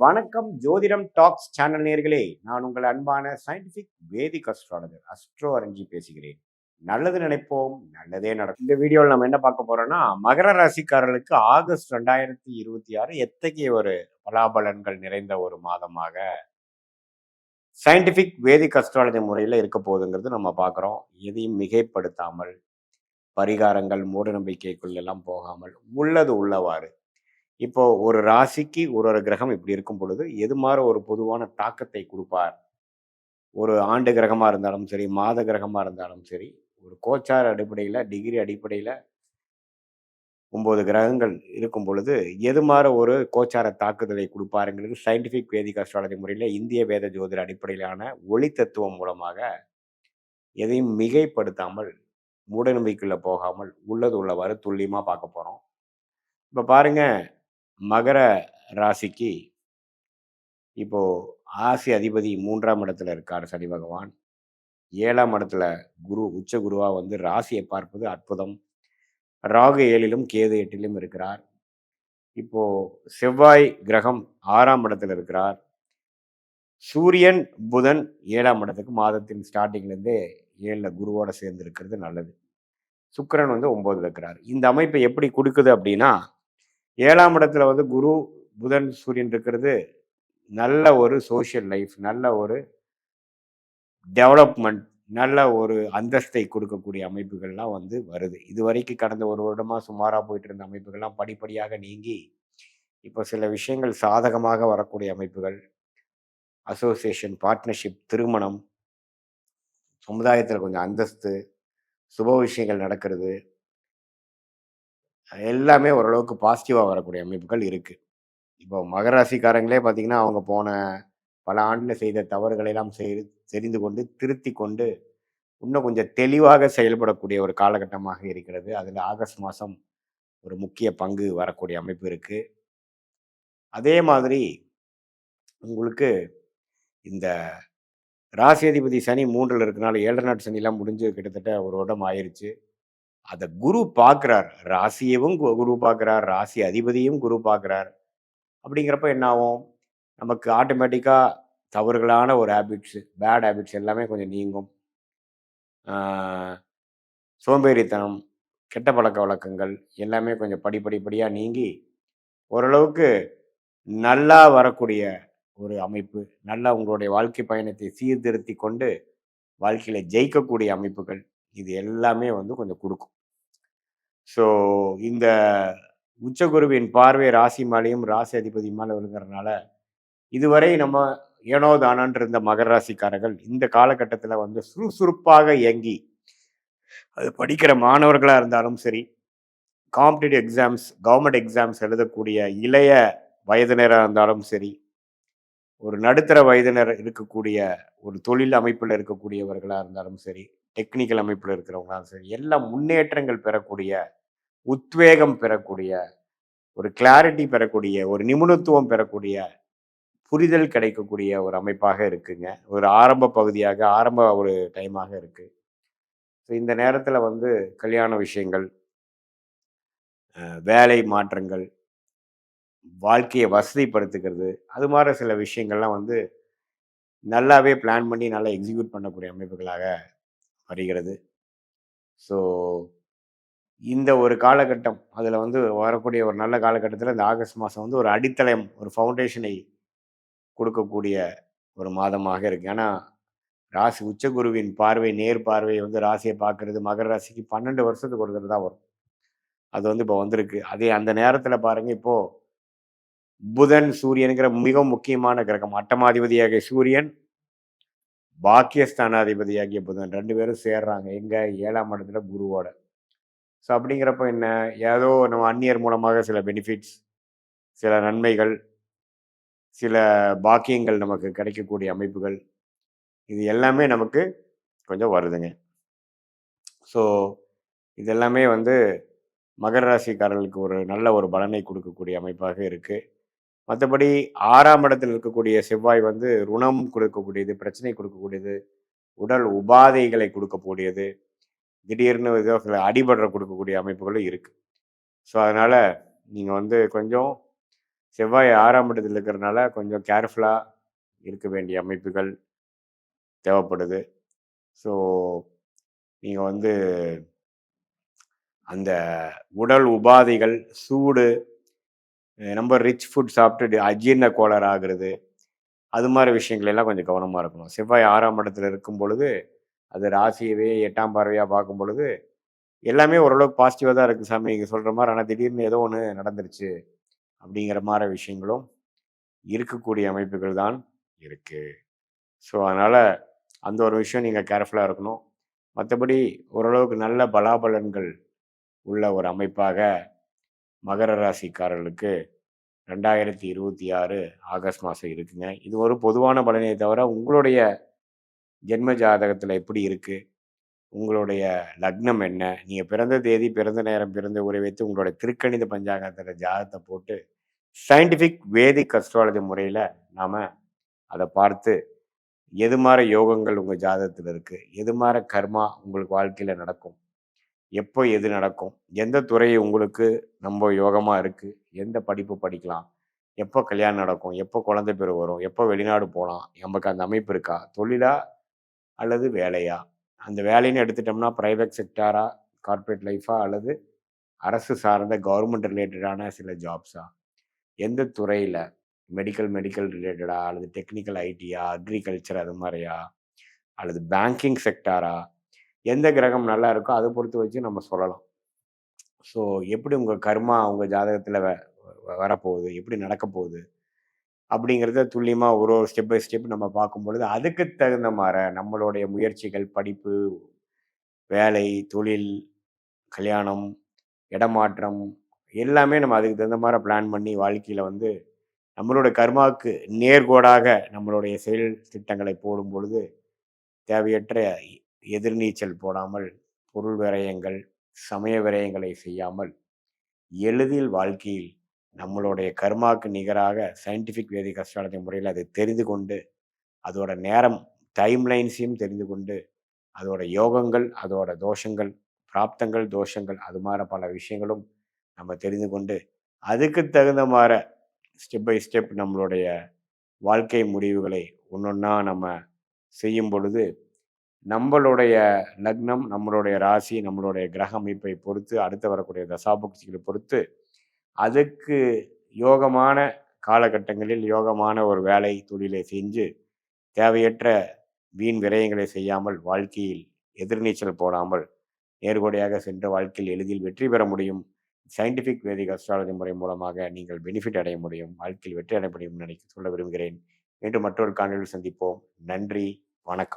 வணக்கம் ஜோதிடம் tax channel நேர்களே, நான் உங்கள் அன்பான சயின்டிபிக் வேதிக் அஸ்ட்ராலஜர் அஸ்ட்ரோ அரஞ்சி பேசுகிறேன். நல்லது நினைப்போம், நல்லதே நடக்கும். இந்த வீடியோவில் நம்ம என்ன பார்க்க போறோம்னா, மகர ராசிக்காரர்களுக்கு ஆகஸ்ட் 2026 எத்தகைய ஒரு பலாபலன்கள் நிறைந்த ஒரு மாதமாக சயின்டிபிக் வேதிக் அஸ்ட்ராலஜி முறையில் இருக்க போகுதுங்கிறது நம்ம பார்க்குறோம். எதையும் மிகைப்படுத்தாமல், பரிகாரங்கள் மூட நம்பிக்கைக்குள் எல்லாம் போகாமல் உள்ளது உள்ளவாறு. இப்போ ஒரு ராசிக்கு ஒரு கிரகம் இப்படி இருக்கும் பொழுது எது மாதிரி ஒரு பொதுவான தாக்கத்தை கொடுப்பார். ஒரு ஆண்டு கிரகமா இருந்தாலும் சரி, மாத கிரகமா இருந்தாலும் சரி, ஒரு கோச்சார அடிப்படையில், டிகிரி அடிப்படையில் 9 கிரகங்கள் இருக்கும் பொழுது எது மாதிரி ஒரு கோச்சார தாக்குதலை கொடுப்பாருங்கிறது சயின்டிஃபிக் வேதிக் அஸ்ட்ராலஜி முறையில் இந்திய வேத ஜோதிட அடிப்படையிலான ஒளி தத்துவம் மூலமாக எதையும் மிகைப்படுத்தாமல், மூடநம்பிக்கைக்குள்ள போகாமல் உள்ளது உள்ளவாறு துல்லியமாக பார்க்க போகிறோம். இப்போ பாருங்க, மகர ராசிக்கு இப்போ ஆசி அதிபதி 3ஆம் இடத்துல இருக்கார் சனி பகவான். 7ஆம் இடத்துல குரு உச்ச குருவா வந்து ராசியை பார்ப்பது அற்புதம். ராகு 7லும் கேது 8லும் இருக்கிறார். இப்போ செவ்வாய் கிரகம் 6ஆம் இடத்துல இருக்கிறார். சூரியன் புதன் 7ஆம் இடத்துக்கு மாதத்தின் ஸ்டார்டிங்லேருந்தே 7ல் குருவோட சேர்ந்து இருக்கிறது நல்லது. சுக்கிரன் வந்து 9ல் இருக்கிறார். இந்த அமைப்பை எப்படி கொடுக்குது அப்படின்னா, 7ஆம் இடத்துல வந்து குரு புதன் சூரியன் இருக்கிறது நல்ல ஒரு சோஷியல் லைஃப், நல்ல ஒரு டெவலப்மெண்ட், நல்ல ஒரு அந்தஸ்தை கொடுக்கக்கூடிய அமைப்புகள்லாம் வந்து வருது. இதுவரைக்கும் கடந்த ஒரு வருடமா சுமாராக போயிட்டு இருந்த அமைப்புகள்லாம் படிப்படியாக நீங்கி இப்போ சில விஷயங்கள் சாதகமாக வரக்கூடிய அமைப்புகள், அசோசியேஷன், பார்ட்னர்ஷிப், திருமணம், சமுதாயத்தில் கொஞ்சம் அந்தஸ்து, சுப விஷயங்கள் நடக்கிறது, எல்லாமே ஓரளவுக்கு பாசிட்டிவாக வரக்கூடிய அமைப்புகள் இருக்குது. இப்போ மகர ராசிக்காரங்களே பார்த்தீங்கன்னா, அவங்க போன பல ஆண்டில் செய்த தவறுகளை எல்லாம் தெரிந்து கொண்டு திருத்தி கொண்டு இன்னும் கொஞ்சம் தெளிவாக செயல்படக்கூடிய ஒரு காலகட்டமாக இருக்கிறது. அதில் ஆகஸ்ட் மாதம் ஒரு முக்கிய பங்கு வரக்கூடிய அமைப்பு இருக்கு. அதே மாதிரி உங்களுக்கு இந்த ராசி அதிபதி சனி 3ல் இருக்கனால 7 நாட்டு சனிலாம் முடிஞ்சு கிட்டத்தட்ட ஒரு வருடம் ஆயிருச்சு. அதை குரு பார்க்குறார். ராசியவும் குரு பார்க்குறார், ராசி அதிபதியும் குரு பார்க்குறார். அப்படிங்கிறப்ப என்ன ஆகும், நமக்கு ஆட்டோமேட்டிக்காக தவறுகளான ஒரு ஹேபிட்ஸு, பேட் ஹேபிட்ஸ் எல்லாமே கொஞ்சம் நீங்கும். சோம்பேறித்தனம், கெட்ட பழக்க வழக்கங்கள் எல்லாமே கொஞ்சம் படிப்படியாக நீங்கி ஓரளவுக்கு நல்லா வரக்கூடிய ஒரு அமைப்பு, நல்லா உங்களுடைய வாழ்க்கை பயணத்தை சீர்திருத்தி கொண்டு வாழ்க்கையில் ஜெயிக்கக்கூடிய அமைப்புகள், இது எல்லாமே வந்து கொஞ்சம் கொடுக்கும். ஸோ இந்த உச்சகுருவின் பார்வை ராசி மேலேயும் ராசி அதிபதி மேலே விழுகிறதுனால இதுவரை நம்ம ஏனோ தானோன்னு இருந்த மகர ராசிக்காரர்கள் இந்த காலகட்டத்தில் வந்து சுறுசுறுப்பாக இயங்கி, அது படிக்கிற மாணவர்களாக இருந்தாலும் சரி, காம்படிட்டிவ் எக்ஸாம்ஸ், கவர்மெண்ட் எக்ஸாம்ஸ் எழுதக்கூடிய இளைய வயதினராக இருந்தாலும் சரி, ஒரு நடுத்தர வயதினர் இருக்கக்கூடிய ஒரு தொழில் அமைப்பில் இருக்கக்கூடியவர்களாக இருந்தாலும் சரி, டெக்னிக்கல் அமைப்பில் இருக்கிறவங்களாலும் சரி, எல்லாம் முன்னேற்றங்கள் பெறக்கூடிய, உத்வேகம் பெறக்கூடிய, ஒரு கிளாரிட்டி பெறக்கூடிய, ஒரு நிபுணத்துவம் பெறக்கூடிய, புரிதல் கிடைக்கக்கூடிய ஒரு அமைப்பாக இருக்குங்க. ஒரு ஆரம்ப பகுதியாக, ஆரம்ப ஒரு டைமாக இருக்கு. ஸோ இந்த நேரத்தில் வந்து கல்யாண விஷயங்கள், வேலை மாற்றங்கள், வாழ்க்கையை வசதிப்படுத்துகிறது, அது மாதிரி சில விஷயங்கள்லாம் வந்து நல்லாவே பிளான் பண்ணி நல்லா எக்ஸிக்யூட் பண்ணக்கூடிய அமைப்புகளாக வருகிறது. ஸோ இந்த ஒரு காலகட்டம், அதில் வந்து வரக்கூடிய ஒரு நல்ல காலகட்டத்தில் இந்த ஆகஸ்ட் மாதம் வந்து ஒரு அடித்தளம், ஒரு ஃபவுண்டேஷனை கொடுக்கக்கூடிய ஒரு மாதமாக இருக்கு. ஏன்னா ராசி உச்சகுருவின் பார்வை, நேர் பார்வை வந்து ராசியை பார்க்கறது மகர ராசிக்கு 12 வருஷத்துக்கு ஒரு தடவை தான் வரும். அது வந்து இப்போ வந்திருக்கு. அதே அந்த நேரத்தில் பாருங்க, இப்போ புதன் சூரியனுங்கிற மிக முக்கியமான கிரகம், அட்டமாதிபதியாகிய சூரியன், பாக்கியஸ்தானாதிபதியாகிய புதன் 2 பேரும் சேர்றாங்க. எங்க 7ஆம் இடத்துல குருவோட. ஸோ அப்படிங்கிறப்ப என்ன, ஏதோ நம்ம அந்நியர் மூலமாக சில பெனிஃபிட்ஸ், சில நன்மைகள், சில பாக்கியங்கள் நமக்கு கிடைக்கக்கூடிய அமைப்புகள், இது எல்லாமே நமக்கு கொஞ்சம் வருதுங்க. ஸோ இது எல்லாமே வந்து மகர ராசிக்காரர்களுக்கு ஒரு நல்ல ஒரு பலனை கொடுக்கக்கூடிய அமைப்பாக இருக்கு. மற்றபடி 6ஆம் இடத்தில் இருக்கக்கூடிய செவ்வாய் வந்து ருணம் கொடுக்கக்கூடியது, பிரச்சனை கொடுக்கக்கூடியது, உடல் உபாதைகளை கொடுக்கக்கூடியது, திடீர்னு ஏதோ சில அடிபடுற கொடுக்கக்கூடிய அமைப்புகளும் இருக்கு. ஸோ அதனால நீங்கள் வந்து கொஞ்சம் செவ்வாய் 6ஆம் இடத்துல இருக்கிறனால கொஞ்சம் கேர்ஃபுல்லாக இருக்க வேண்டிய அமைப்புகள் தேவைப்படுது. ஸோ நீங்கள் வந்து அந்த உடல் உபாதைகள், சூடு, ரொம்ப ரிச் ஃபுட் சாப்பிட்டு அஜீரண கோளாறு ஆகுறது, அது மாதிரி விஷயங்கள் எல்லாம் கொஞ்சம் கவனமாக இருக்கணும். செவ்வாய் 6ஆம் இடத்துல இருக்கும் பொழுது, அது ராசியவே 8ஆம் பார்வையாக பார்க்கும் பொழுது, எல்லாமே ஓரளவுக்கு பாசிட்டிவாக தான் இருக்குது சாமி நீங்கள் சொல்கிற மாதிரி. ஆனால் திடீர்னு ஏதோ ஒன்று நடந்துருச்சு அப்படிங்கிற மாதிரி விஷயங்களும் இருக்கக்கூடிய அமைப்புகள் தான் இருக்குது. ஸோ அதனால் அந்த ஒரு விஷயம் நீங்கள் கேர்ஃபுல்லாக இருக்கணும். மற்றபடி ஓரளவுக்கு நல்ல பலாபலன்கள் உள்ள ஒரு அமைப்பாக மகர ராசிக்காரர்களுக்கு 2026 ஆகஸ்ட் மாதம் இருக்குங்க. இது ஒரு பொதுவான பலனே தவிர, உங்களுடைய ஜென்ம ஜாதகத்தில் எப்படி இருக்குது, உங்களுடைய லக்னம் என்ன, நீங்கள் பிறந்த தேதி, பிறந்த நேரம், பிறந்த ஊரை வைத்து உங்களுடைய திருக்கணித பஞ்சாங்கத்தில் ஜாதகத்தை போட்டு சயின்டிஃபிக் வேதிக் அஸ்ட்ராலஜி முறையில் நாம் அதை பார்த்து எது மாதிரி யோகங்கள் உங்கள் ஜாதகத்தில் இருக்குது, எது மாதிரி கர்மா உங்களுக்கு வாழ்க்கையில் நடக்கும், எப்போ எது நடக்கும், எந்த துறை உங்களுக்கு ரொம்ப யோகமாக இருக்குது, எந்த படிப்பு படிக்கலாம், எப்போ கல்யாணம் நடக்கும், எப்போ குழந்தை பேர் வரும், எப்போ வெளிநாடு போகலாம், நமக்கு அந்த அமைப்பு இருக்கா, தொழிலா அல்லது வேலையா, அந்த வேலைன்னு எடுத்துட்டோம்னா ப்ரைவேட் செக்டாரா, கார்ப்பரேட் லைஃபா, அல்லது அரசு சார்ந்த கவர்மெண்ட் ரிலேட்டடான சில ஜாப்ஸா, எந்த துறையில், மெடிக்கல் ரிலேட்டடா, அல்லது டெக்னிக்கல் ஐடியா, அக்ரிகல்ச்சர் அது மாதிரியா, அல்லது பேங்கிங் செக்டாரா, எந்த கிரகம் நல்லா இருக்கோ அதை பொறுத்து வச்சு நம்ம சொல்லலாம். ஸோ எப்படி உங்கள் கர்மா உங்கள் ஜாதகத்தில் வரப்போகுது, எப்படி நடக்க போகுது அப்படிங்கிறத துல்லியமாக ஒரு ஒரு ஸ்டெப் பை ஸ்டெப் நம்ம பார்க்கும் பொழுது, அதுக்கு தகுந்த மாதிரி நம்மளுடைய முயற்சிகள், படிப்பு, வேலை, தொழில், கல்யாணம், இடமாற்றம் எல்லாமே நம்ம அதுக்கு தகுந்த மாதிரி பிளான் பண்ணி வாழ்க்கையில் வந்து நம்மளோட கர்மாவுக்கு நேர்கோடாக நம்மளுடைய செயல் திட்டங்களை போடும் பொழுது தேவையற்ற எதிர்நீச்சல் போடாமல், பொருள் விரயங்கள், சமய விரயங்களை செய்யாமல், எளிதில் வாழ்க்கையில் நம்மளுடைய கர்மாவுக்கு நிகராக சயின்டிஃபிக் வேதிக் அஸ்ட்ராலஜி முறையில் அதை தெரிந்து கொண்டு, அதோட நேரம் டைம்லைன்ஸையும் தெரிந்து கொண்டு, அதோட யோகங்கள், அதோட தோஷங்கள், பிராப்தங்கள், தோஷங்கள் அது மாதிரி பல விஷயங்களும் நம்ம தெரிந்து கொண்டு, அதுக்கு தகுந்த மாதிரி ஸ்டெப் பை ஸ்டெப் நம்மளுடைய வாழ்க்கை முடிவுகளை ஒன்றொன்னா நம்ம செய்யும் பொழுது, நம்மளுடைய லக்னம், நம்மளுடைய ராசி, நம்மளுடைய கிரக அமைப்பை பொறுத்து, அடுத்து வரக்கூடிய தசாபுக்திகளை பொறுத்து, அதுக்கு யோகமான காலகட்டங்களில் யோகமான ஒரு வேலை, தொழிலை செஞ்சு, தேவையற்ற வீண் விரயங்களை செய்யாமல், வாழ்க்கையில் எதிர்நீச்சல் போடாமல், நேர்கோடையாக சென்ற வாழ்க்கையில் எளிதில் வெற்றி பெற முடியும். சயின்டிஃபிக் வேதிக் அஸ்ட்ராலஜி முறை மூலமாக நீங்கள் பெனிஃபிட் அடைய முடியும். வாழ்க்கையில் வெற்றி அடைய முடியும் நினைக்க சொல்ல விரும்புகிறேன். மீண்டும் மற்றொரு காணொளியில் சந்திப்போம். நன்றி, வணக்கம்.